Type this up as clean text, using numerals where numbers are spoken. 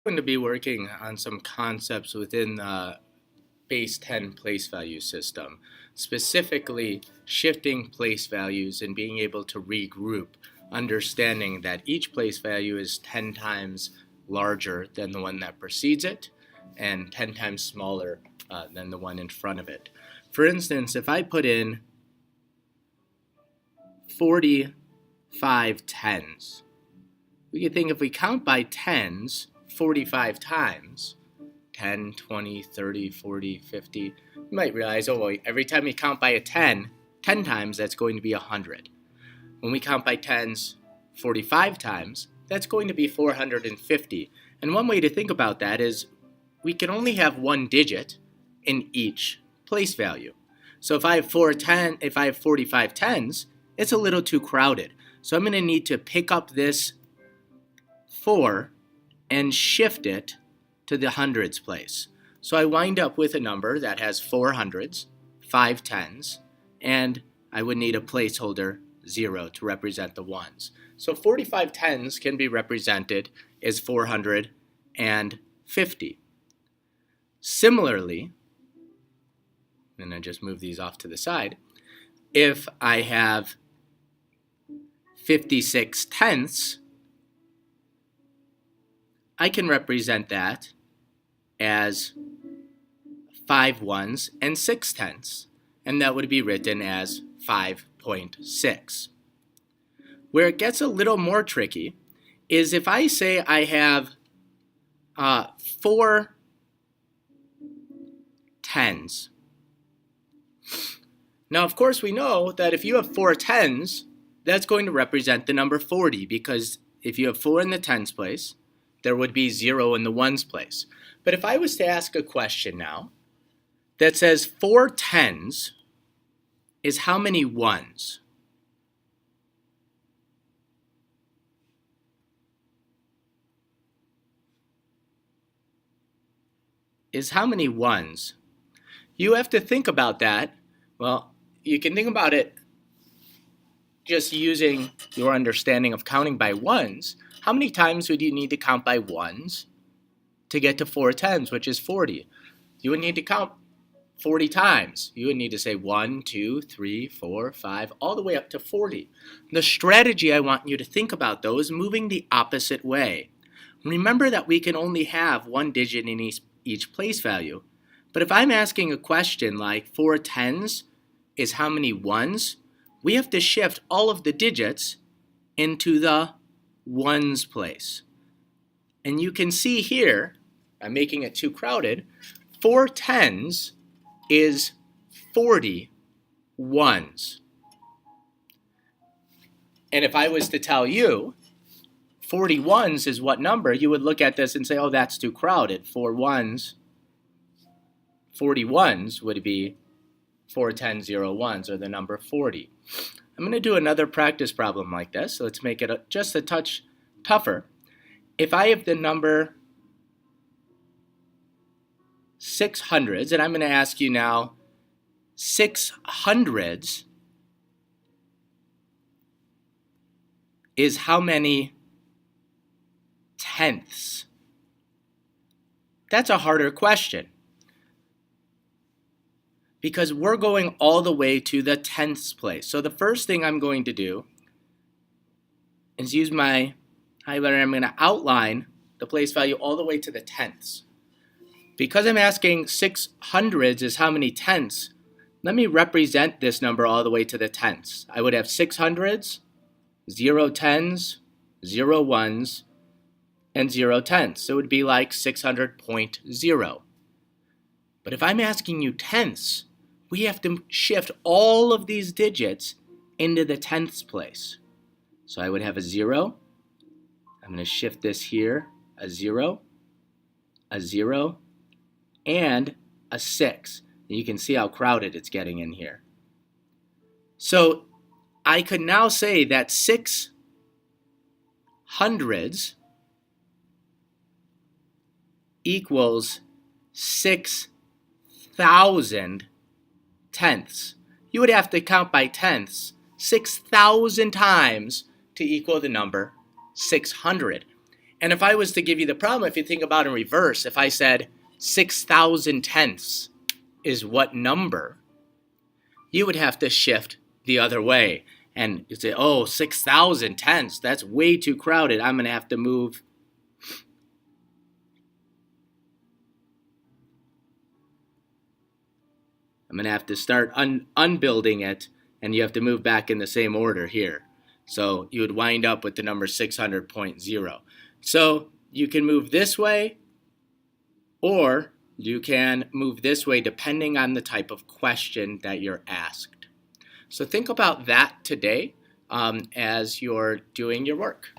Going to be working on some concepts within the base 10 place value system, specifically shifting place values and being able to regroup, understanding that each place value is 10 times larger than the one that precedes it and 10 times smaller than the one in front of it. For instance, if I put in 45 tens, we can think if we count by tens 45 times, 10, 20, 30, 40, 50, you might realize, oh, well, every time we count by a 10 times, that's going to be 100. When we count by tens 45 times, that's going to be 450. And one way to think about that is we can only have one digit in each place value. So if I have 45 tens, it's a little too crowded. So I'm going to need to pick up this 4 and shift it to the hundreds place. So I wind up with a number that has 4 hundreds, 5 tens, and I would need a placeholder 0 to represent the ones. So 45 tens can be represented as 450. Similarly, and I just move these off to the side, if I have 56 tenths, I can represent that as 5 ones and 6 tenths, and that would be written as 5.6. Where it gets a little more tricky is if I say I have 4 tens. Now, of course, we know that if you have 4 tens, that's going to represent the number 40, because if you have 4 in the tens place, there would be 0 in the ones place. But if I was to ask a question now that says 4 tens is how many ones? Is how many ones? You have to think about that. Well, you can think about it just using your understanding of counting by ones. How many times would you need to count by ones to get to 4 tens, which is 40? You would need to count 40 times. You would need to say 1, 2, 3, 4, 5, all the way up to 40. The strategy I want you to think about, though, is moving the opposite way. Remember that we can only have one digit in each place value. But if I'm asking a question like 4 tens is how many ones, we have to shift all of the digits into the ones place. And you can see here, I'm making it too crowded, 4 tens is 40 ones. And if I was to tell you 40 ones is what number, you would look at this and say, oh, that's too crowded. 4 ones, 40 ones would be 4 10 0 ones, or the number 40. I'm going to do another practice problem like this. So let's make it just a touch tougher. If I have the number 600s, and I'm going to ask you now, 600s is how many tenths? That's a harder question, because we're going all the way to the tenths place. So the first thing I'm going to do is use my highlighter. I'm going to outline the place value all the way to the tenths. Because I'm asking 600s is how many tenths, let me represent this number all the way to the tenths. I would have 600s, 0 tens, 0 ones, and 0 tenths. So it would be like 600.0. But if I'm asking you tenths, we have to shift all of these digits into the tenths place. So I would have a 0. I'm going to shift this here, a 0, and a 6. And you can see how crowded it's getting in here. So I could now say that 600s equals 6,000 tenths. You would have to count by tenths 6,000 times to equal the number 600. And if I was to give you the problem, if you think about it in reverse, if I said 6,000 tenths is what number, you would have to shift the other way. And you'd say, oh, 6,000 tenths, that's way too crowded. I'm going to have to move. I'm going to have to start unbuilding it, and you have to move back in the same order here. So you would wind up with the number 600.0. So you can move this way, or you can move this way depending on the type of question that you're asked. So think about that today as you're doing your work.